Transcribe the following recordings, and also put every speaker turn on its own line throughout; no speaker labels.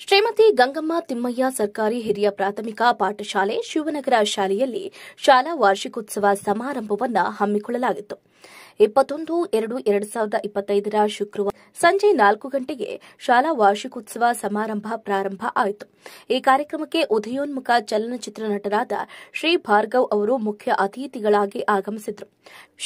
ಶ್ರೀಮತಿ ಗಂಗಮ್ಮ ತಿಮ್ಮಯ್ಯ ಸರ್ಕಾರಿ ಹಿರಿಯ ಪ್ರಾಥಮಿಕ ಪಾಠಶಾಲೆ ಶಿವನಗರ ಶಾಲೆಯಲ್ಲಿ ಶಾಲಾ ವಾರ್ಷಿಕೋತ್ಸವ ಸಮಾರಂಭವನ್ನು ಹಮ್ಮಿಕೊಳ್ಳಲಾಗಿತ್ತು. 21-2-2025 ಶುಕ್ರವಾರ ಸಂಜೆ 4 ಗಂಟೆಗೆ ಶಾಲಾ ವಾರ್ಷಿಕೋತ್ಸವ ಸಮಾರಂಭ ಪ್ರಾರಂಭ ಆಯಿತು. ಈ ಕಾರ್ಯಕ್ರಮಕ್ಕೆ ಉದಯೋನ್ಮುಖ ಚಲನಚಿತ್ರ ನಟರಾದ ಶ್ರೀ ಭಾರ್ಗವ್ ಅವರು ಮುಖ್ಯ ಅತಿಥಿಗಳಾಗಿ ಆಗಮಿಸಿದರು.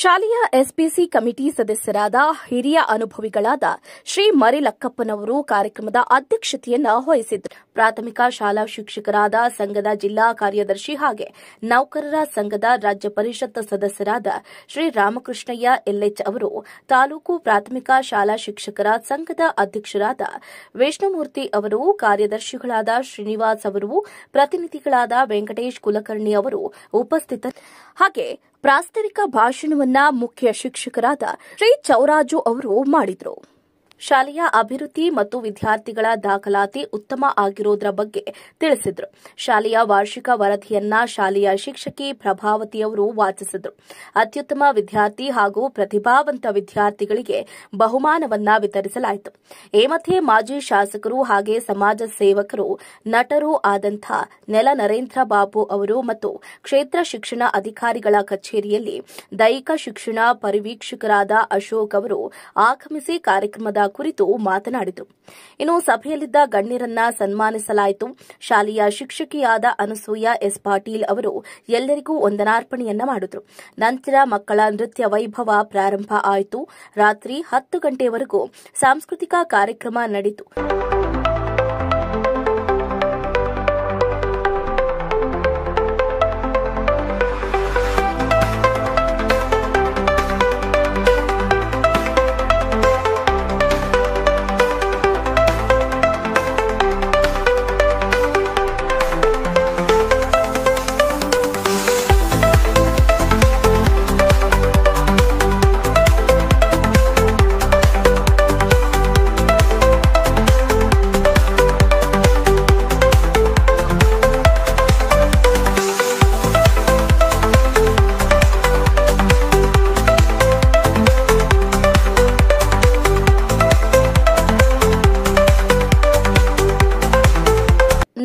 ಶಾಲೆಯ ಎಸ್ಪಿಸಿ ಕಮಿಟಿ ಸದಸ್ಯರಾದ ಹಿರಿಯ ಅನುಭವಿಗಳಾದ ಶ್ರೀ ಮರಿಲಕ್ಕಪ್ಪನವರು ಕಾರ್ಯಕ್ರಮದ ಅಧ್ಯಕ್ಷತೆಯನ್ನು ವಹಿಸಿದ್ದರು. ಪ್ರಾಥಮಿಕ ಶಾಲಾ ಶಿಕ್ಷಕರಾದ ಸಂಘದ ಜಿಲ್ಲಾ ಕಾರ್ಯದರ್ಶಿ ಹಾಗೆ ನೌಕರರ ಸಂಘದ ರಾಜ್ಯ ಪರಿಷತ್ ಸದಸ್ಯರಾದ ಶ್ರೀ ರಾಮಕೃಷ್ಣಯ್ಯ ಎಲ್ಎಚ್ ಅವರು, ತಾಲೂಕು ಪ್ರಾಥಮಿಕ ಶಾಲಾ ಶಿಕ್ಷಕರ ಸಂಘದ ಅಧ್ಯಕ್ಷರಾದ ವಿಷ್ಣುಮೂರ್ತಿ ಅವರು, ಕಾರ್ಯದರ್ಶಿಗಳಾದ ಶ್ರೀನಿವಾಸ್ ಅವರು, ಪ್ರತಿನಿಧಿಗಳಾದ ವೆಂಕಟೇಶ್ ಕುಲಕರ್ಣಿ ಅವರು ಉಪಸ್ಥಿತರಿದ್ದರು. ಹಾಗೆ ಪ್ರಾಸ್ತಾವಿಕ ಭಾಷಣವನ್ನ ಮುಖ್ಯ ಶಿಕ್ಷಕರಾದ ಶ್ರೀ ಚೌರಾಜು ಅವರು ಮಾಡಿದರು. ಶಾಲೆಯ ಅಭಿವೃದ್ಧಿ ಮತ್ತು ವಿದ್ಯಾರ್ಥಿಗಳ ದಾಖಲಾತಿ ಉತ್ತಮ ಆಗಿರೋದ್ರ ಬಗ್ಗೆ ತಿಳಿಸಿದರು. ಶಾಲೆಯ ವಾರ್ಷಿಕ ವರದಿಯನ್ನ ಶಾಲೆಯ ಶಿಕ್ಷಕಿ ಪ್ರಭಾವತಿ ಅವರು ವಾಚಿಸಿದರು. ಅತ್ಯುತ್ತಮ ವಿದ್ಯಾರ್ಥಿ ಹಾಗೂ ಪ್ರತಿಭಾವಂತ ವಿದ್ಯಾರ್ಥಿಗಳಿಗೆ ಬಹುಮಾನವನ್ನ ವಿತರಿಸಲಾಯಿತು. ಈ ಮಧ್ಯೆ ಮಾಜಿ ಶಾಸಕರು ಹಾಗೆ ಸಮಾಜ ಸೇವಕರು, ನಟರೂ ಆದಂಥ ನೆಲ ನರೇಂದ್ರ ಬಾಬು ಅವರು ಮತ್ತು ಕ್ಷೇತ್ರ ಶಿಕ್ಷಣ ಅಧಿಕಾರಿಗಳ ಕಚೇರಿಯಲ್ಲಿ ದೈಹಿಕ ಶಿಕ್ಷಣ ಪರಿವೀಕ್ಷಕರಾದ ಅಶೋಕ್ ಅವರು ಆಗಮಿಸಿ ಕಾರ್ಯಕ್ರಮದ ಕುರಿತು ಮಾತನಾಡಿದರು. ಇನ್ನು ಸಭೆಯಲ್ಲಿದ್ದ ಗಣ್ಯರನ್ನ ಸನ್ಮಾನಿಸಲಾಯಿತು. ಶಾಲೆಯ ಶಿಕ್ಷಕಿಯಾದ ಅನಸೂಯ ಎಸ್ ಪಾಟೀಲ್ ಅವರು ಎಲ್ಲರಿಗೂ ವಂದನಾರ್ಪಣೆಯನ್ನ ಮಾಡಿದರು. ನಂತರ ಮಕ್ಕಳ ನೃತ್ಯ ವೈಭವ ಪ್ರಾರಂಭ ಆಯಿತು. ರಾತ್ರಿ 10 ಗಂಟೆಯವರೆಗೂ ಸಾಂಸ್ಕೃತಿಕ ಕಾರ್ಯಕ್ರಮ ನಡೆಯಿತು.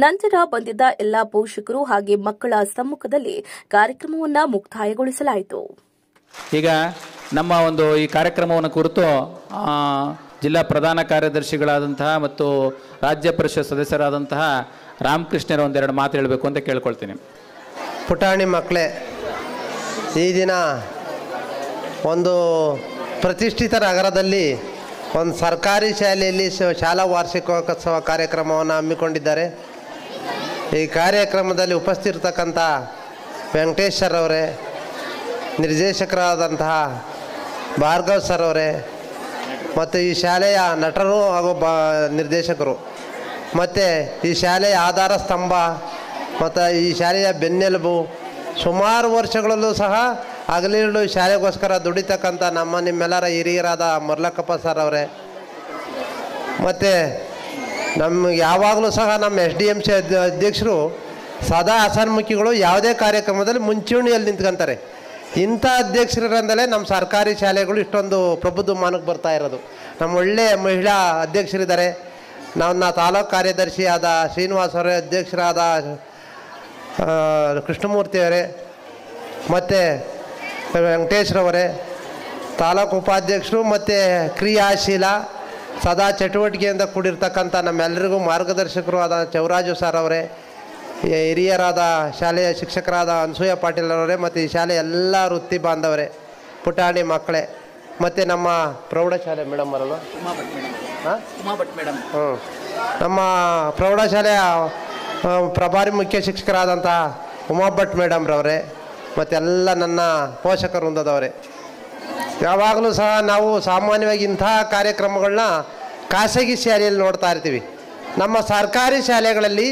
ನಂತರ ಬಂದಿದ್ದ ಎಲ್ಲಾ ಪೋಷಕರು ಹಾಗೆ ಮಕ್ಕಳ ಸಮ್ಮುಖದಲ್ಲಿ ಕಾರ್ಯಕ್ರಮವನ್ನು ಮುಕ್ತಾಯಗೊಳಿಸಲಾಯಿತು.
ಈಗ ನಮ್ಮ ಈ ಕಾರ್ಯಕ್ರಮವನ್ನು ಕುರಿತು ಜಿಲ್ಲಾ ಪ್ರಧಾನ ಕಾರ್ಯದರ್ಶಿಗಳಾದಂತಹ ಮತ್ತು ರಾಜ್ಯ ಪರಿಷತ್ ಸದಸ್ಯರಾದಂತಹ ರಾಮಕೃಷ್ಣರ ಒಂದೆರಡು ಮಾತು ಹೇಳಬೇಕು ಅಂತ ಕೇಳ್ಕೊಳ್ತೀನಿ.
ಪುಟಾಣಿ ಮಕ್ಕಳೇ, ಈ ದಿನ ಒಂದು ಪ್ರತಿಷ್ಠಿತ ನಗರದಲ್ಲಿ ಒಂದು ಸರ್ಕಾರಿ ಶಾಲೆಯಲ್ಲಿ ಶಾಲಾ ವಾರ್ಷಿಕೋತ್ಸವ ಕಾರ್ಯಕ್ರಮವನ್ನು ಹಮ್ಮಿಕೊಂಡಿದ್ದಾರೆ. ಈ ಕಾರ್ಯಕ್ರಮದಲ್ಲಿ ಉಪಸ್ಥಿತರ್ತಕ್ಕಂಥ ವೆಂಕಟೇಶ್ ಸರ್ ಅವರೇ, ನಿರ್ದೇಶಕರಾದಂತಹ ಭಾರ್ಗವ್ ಸರ್ ಅವರೇ, ಮತ್ತು ಈ ಶಾಲೆಯ ನಟರು ಹಾಗೂ ನಿರ್ದೇಶಕರು, ಮತ್ತು ಈ ಶಾಲೆಯ ಆಧಾರ ಸ್ತಂಭ ಮತ್ತು ಈ ಶಾಲೆಯ ಬೆನ್ನೆಲುಬು, ಸುಮಾರು ವರ್ಷಗಳಲ್ಲೂ ಸಹ ಹಗಲಿರುಳು ಶಾಲೆಗೋಸ್ಕರ ದುಡಿತಕ್ಕಂಥ ನಿಮ್ಮೆಲ್ಲರ ಹಿರಿಯರಾದ ಮರ್ಲಕ್ಕಪ್ಪ ಸರ್ ಅವರೇ, ಮತ್ತು ಯಾವಾಗಲೂ ಸಹ ನಮ್ಮ SDMC ಅಧ್ಯಕ್ಷರು ಸದಾ ಹಸನ್ಮುಖಿಗಳು, ಯಾವುದೇ ಕಾರ್ಯಕ್ರಮದಲ್ಲಿ ಮುಂಚೂಣಿಯಲ್ಲಿ ನಿಂತ್ಕೊಂತಾರೆ. ಇಂಥ ಅಧ್ಯಕ್ಷರಿಂದಲೇ ನಮ್ಮ ಸರ್ಕಾರಿ ಶಾಲೆಗಳು ಇಷ್ಟೊಂದು ಪ್ರಬುದ್ಧಮಾನಕ್ಕೆ ಬರ್ತಾ ಇರೋದು. ನಮ್ಮ ಒಳ್ಳೆಯ ಮಹಿಳಾ ಅಧ್ಯಕ್ಷರಿದ್ದಾರೆ. ನನ್ನ ತಾಲೂಕು ಕಾರ್ಯದರ್ಶಿಯಾದ ಶ್ರೀನಿವಾಸ್ ಅವರೇ, ಅಧ್ಯಕ್ಷರಾದ ಕೃಷ್ಣಮೂರ್ತಿ ಅವರೇ, ಮತ್ತು ವೆಂಕಟೇಶ್ರವರೇ, ತಾಲೂಕು ಉಪಾಧ್ಯಕ್ಷರು, ಮತ್ತು ಕ್ರಿಯಾಶೀಲ ಸದಾ ಚಟುವಟಿಕೆಯಿಂದ ಕೂಡಿರ್ತಕ್ಕಂಥ ನಮ್ಮೆಲ್ಲರಿಗೂ ಮಾರ್ಗದರ್ಶಕರು ಆದ ಚೌರಾಜು ಸರ್ ಅವರೇ, ಹಿರಿಯರಾದ ಶಾಲೆಯ ಶಿಕ್ಷಕರಾದ ಅನಸೂಯ ಪಾಟೀಲ್ ಅವರೇ, ಮತ್ತು ಈ ಶಾಲೆ ಎಲ್ಲ ವೃತ್ತಿ ಬಾಂಧವರೇ, ಪುಟಾಣಿ ಮಕ್ಕಳೇ, ಮತ್ತು ನಮ್ಮ ಪ್ರೌಢಶಾಲೆ ಮೇಡಮ್ ಅವರಲ್ಲ, ನಮ್ಮ ಪ್ರೌಢಶಾಲೆಯ ಪ್ರಭಾರಿ ಮುಖ್ಯ ಶಿಕ್ಷಕರಾದಂಥ ಉಮಾಭಟ್ ಮೇಡಮ್ರವರೇ, ಮತ್ತೆಲ್ಲ ನನ್ನ ಪೋಷಕ ವೃಂದದವರೇ, ಯಾವಾಗಲೂ ಸಹ ನಾವು ಸಾಮಾನ್ಯವಾಗಿ ಇಂತಹ ಕಾರ್ಯಕ್ರಮಗಳನ್ನ ಖಾಸಗಿ ಶಾಲೆಯಲ್ಲಿ ನೋಡ್ತಾ ಇರ್ತೀವಿ. ನಮ್ಮ ಸರ್ಕಾರಿ ಶಾಲೆಗಳಲ್ಲಿ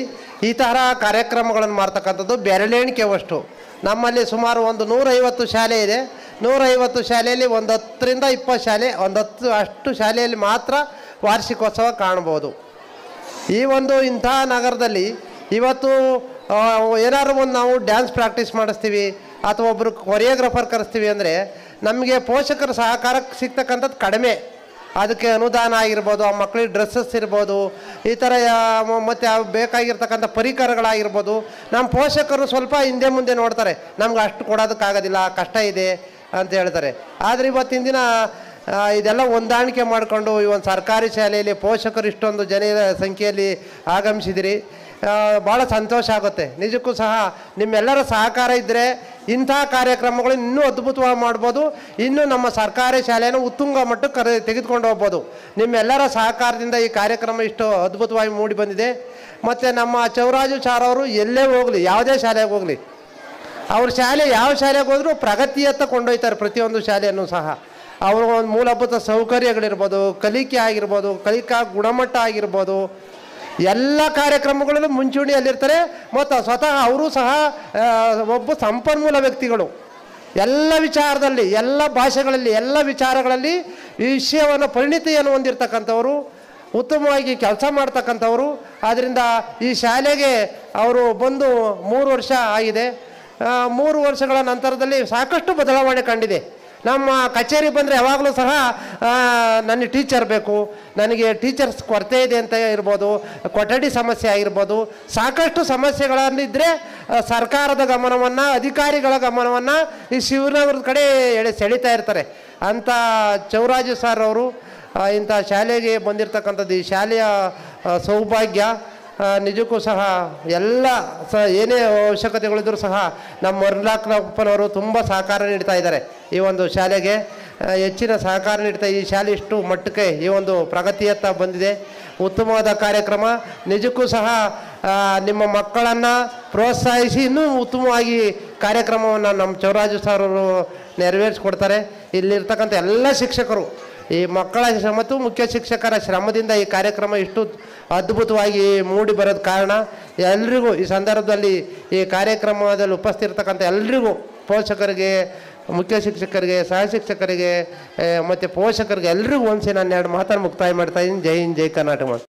ಈ ಥರ ಕಾರ್ಯಕ್ರಮಗಳನ್ನು ಮಾಡ್ತಕ್ಕಂಥದ್ದು ಬೆರಳೆಣಿಕೆವಷ್ಟು. ನಮ್ಮಲ್ಲಿ ಸುಮಾರು ಒಂದು 150 ಶಾಲೆ ಇದೆ. 150 ಶಾಲೆಯಲ್ಲಿ ಒಂದು 10ರಿಂದ 20 ಶಾಲೆ, ಒಂದು 10 ಅಷ್ಟು ಶಾಲೆಯಲ್ಲಿ ಮಾತ್ರ ವಾರ್ಷಿಕೋತ್ಸವ ಕಾಣ್ಬೋದು. ಈ ಇಂಥ ನಗರದಲ್ಲಿ ಇವತ್ತು ಏನಾದ್ರು ಒಂದು ನಾವು ಡ್ಯಾನ್ಸ್ ಪ್ರಾಕ್ಟೀಸ್ ಮಾಡಿಸ್ತೀವಿ ಅಥವಾ ಒಬ್ಬರು ಕೊರಿಯೋಗ್ರಾಫರ್ ಕರೆಸ್ತೀವಿ ಅಂದರೆ ನಮಗೆ ಪೋಷಕರ ಸಹಕಾರಕ್ಕೆ ಸಿಗ್ತಕ್ಕಂಥದ್ದು ಕಡಿಮೆ. ಅದಕ್ಕೆ ಅನುದಾನ ಆಗಿರ್ಬೋದು, ಆ ಮಕ್ಕಳಿಗೆ ಡ್ರೆಸ್ಸಸ್ ಇರ್ಬೋದು, ಈ ಥರ ಮತ್ತು ಬೇಕಾಗಿರ್ತಕ್ಕಂಥ ಪರಿಕರಗಳಾಗಿರ್ಬೋದು, ನಮ್ಮ ಪೋಷಕರು ಸ್ವಲ್ಪ ಹಿಂದೆ ಮುಂದೆ ನೋಡ್ತಾರೆ, ನಮ್ಗೆ ಅಷ್ಟು ಕೊಡೋದಕ್ಕಾಗೋದಿಲ್ಲ, ಕಷ್ಟ ಇದೆ ಅಂತ ಹೇಳ್ತಾರೆ. ಆದರೆ ಇವತ್ತಿನ ದಿನ ಇದೆಲ್ಲ ಹೊಂದಾಣಿಕೆ ಮಾಡಿಕೊಂಡು ಈ ಒಂದು ಸರ್ಕಾರಿ ಶಾಲೆಯಲ್ಲಿ ಪೋಷಕರು ಇಷ್ಟೊಂದು ಸಂಖ್ಯೆಯಲ್ಲಿ ಆಗಮಿಸಿದಿರಿ. ಭಾಳ ಸಂತೋಷ ಆಗುತ್ತೆ. ನಿಜಕ್ಕೂ ಸಹ ನಿಮ್ಮೆಲ್ಲರ ಸಹಕಾರ ಇದ್ದರೆ ಇಂಥ ಕಾರ್ಯಕ್ರಮಗಳು ಇನ್ನೂ ಅದ್ಭುತವಾಗಿ ಮಾಡ್ಬೋದು, ಇನ್ನೂ ನಮ್ಮ ಸರ್ಕಾರಿ ಶಾಲೆಯನ್ನು ಉತ್ತುಂಗ ಮಟ್ಟಕ್ಕೆ ತೆಗೆದುಕೊಂಡು ಹೋಗ್ಬೋದು. ನಿಮ್ಮೆಲ್ಲರ ಸಹಕಾರದಿಂದ ಈ ಕಾರ್ಯಕ್ರಮ ಇಷ್ಟು ಅದ್ಭುತವಾಗಿ ಮೂಡಿ ಬಂದಿದೆ. ಮತ್ತು ನಮ್ಮ ಚೌರಾಜು ಸಾರ್ ಅವರು ಎಲ್ಲೇ ಹೋಗಲಿ, ಯಾವುದೇ ಶಾಲೆಗೆ ಹೋಗಲಿ, ಅವ್ರ ಶಾಲೆ ಯಾವ ಶಾಲೆಗೆ ಹೋದರೂ ಪ್ರಗತಿಯತ್ತ ಕೊಂಡೊಯ್ತಾರೆ. ಪ್ರತಿಯೊಂದು ಶಾಲೆಯನ್ನು ಸಹ ಅವರು ಒಂದು ಮೂಲಭೂತ ಸೌಕರ್ಯಗಳಿರ್ಬೋದು, ಕಲಿಕೆ ಆಗಿರ್ಬೋದು, ಕಲಿಕಾ ಗುಣಮಟ್ಟ ಆಗಿರ್ಬೋದು, ಎಲ್ಲ ಕಾರ್ಯಕ್ರಮಗಳಲ್ಲೂ ಮುಂಚೂಣಿಯಲ್ಲಿರ್ತಾರೆ. ಮತ್ತು ಸ್ವತಃ ಅವರು ಸಹ ಒಬ್ಬ ಸಂಪನ್ಮೂಲ ವ್ಯಕ್ತಿಗಳು. ಎಲ್ಲ ವಿಚಾರದಲ್ಲಿ, ಎಲ್ಲ ಭಾಷೆಗಳಲ್ಲಿ, ಎಲ್ಲ ವಿಚಾರಗಳಲ್ಲಿ ವಿಷಯವನ್ನು ಪರಿಣಿತಿಯನ್ನು ಹೊಂದಿರತಕ್ಕಂಥವರು, ಉತ್ತಮವಾಗಿ ಕೆಲಸ ಮಾಡ್ತಕ್ಕಂಥವರು. ಆದ್ದರಿಂದ ಈ ಶಾಲೆಗೆ ಅವರು ಬಂದು 3 ವರ್ಷ ಆಗಿದೆ. 3 ವರ್ಷಗಳ ನಂತರದಲ್ಲಿ ಸಾಕಷ್ಟು ಬದಲಾವಣೆ ಕಂಡಿದೆ. ನಮ್ಮ ಕಚೇರಿ ಬಂದರೆ ಯಾವಾಗಲೂ ಸಹ ನನಗೆ ಟೀಚರ್ ಬೇಕು, ನನಗೆ ಟೀಚರ್ಸ್ ಕೊರತೆ ಇದೆ ಅಂತ ಇರ್ಬೋದು, ಕೊಠಡಿ ಸಮಸ್ಯೆ ಆಗಿರ್ಬೋದು, ಸಾಕಷ್ಟು ಸಮಸ್ಯೆಗಳನ್ನಿದ್ದರೆ ಸರ್ಕಾರದ ಗಮನವನ್ನು, ಅಧಿಕಾರಿಗಳ ಗಮನವನ್ನು ಈ ಶಿವನಗರದ ಕಡೆ ಸೆಳೀತಾ ಇರ್ತಾರೆ. ಅಂಥ ಚೌರಾಜು ಸರ್ ಅವರು ಇಂಥ ಶಾಲೆಗೆ ಬಂದಿರತಕ್ಕಂಥದ್ದು ಈ ಶಾಲೆಯ ಸೌಭಾಗ್ಯ. ನಿಜಕ್ಕೂ ಸಹ ಎಲ್ಲ ಏನೇ ಅವಶ್ಯಕತೆಗಳಿದ್ರೂ ಸಹ ನಮ್ಮ ಮರ್ಲಾಕ್ನಪ್ಪನವರು ತುಂಬ ಸಹಕಾರ ನೀಡ್ತಾ ಇದ್ದಾರೆ. ಈ ಒಂದು ಶಾಲೆಗೆ ಹೆಚ್ಚಿನ ಸಹಕಾರ ನೀಡ್ತಾ ಈ ಶಾಲೆ ಇಷ್ಟು ಮಟ್ಟಕ್ಕೆ ಈ ಒಂದು ಪ್ರಗತಿಯತ್ತ ಬಂದಿದೆ. ಉತ್ತಮವಾದ ಕಾರ್ಯಕ್ರಮ. ನಿಜಕ್ಕೂ ಸಹ ನಿಮ್ಮ ಮಕ್ಕಳನ್ನು ಪ್ರೋತ್ಸಾಹಿಸಿ ಇನ್ನೂ ಉತ್ತಮವಾಗಿ ಕಾರ್ಯಕ್ರಮವನ್ನು ನಮ್ಮ ಚೌರಾಜು ಸರ್ ಅವರು ನೆರವೇರಿಸ್ಕೊಡ್ತಾರೆ. ಇಲ್ಲಿರ್ತಕ್ಕಂಥ ಎಲ್ಲ ಶಿಕ್ಷಕರು, ಈ ಮಕ್ಕಳ ಮತ್ತು ಮುಖ್ಯ ಶಿಕ್ಷಕರ ಶ್ರಮದಿಂದ ಈ ಕಾರ್ಯಕ್ರಮ ಇಷ್ಟು ಅದ್ಭುತವಾಗಿ ಮೂಡಿ ಬರೋದು ಕಾರಣ. ಎಲ್ರಿಗೂ ಈ ಸಂದರ್ಭದಲ್ಲಿ ಈ ಕಾರ್ಯಕ್ರಮದಲ್ಲಿ ಉಪಸ್ಥಿತಿರ್ತಕ್ಕಂಥ ಎಲ್ರಿಗೂ, ಪೋಷಕರಿಗೆ, ಮುಖ್ಯ ಶಿಕ್ಷಕರಿಗೆ, ಸಹ ಶಿಕ್ಷಕರಿಗೆ ಮತ್ತು ಪೋಷಕರಿಗೆ ಎಲ್ರಿಗೂ ಒಂದ್ಸಿ ನಾನು 2 ಮಾತನ್ನು ಮುಕ್ತಾಯ ಮಾಡ್ತಾ ಇದ್ದೀನಿ. ಜೈ ಹಿಂದ್, ಜೈ ಕರ್ನಾಟಕ.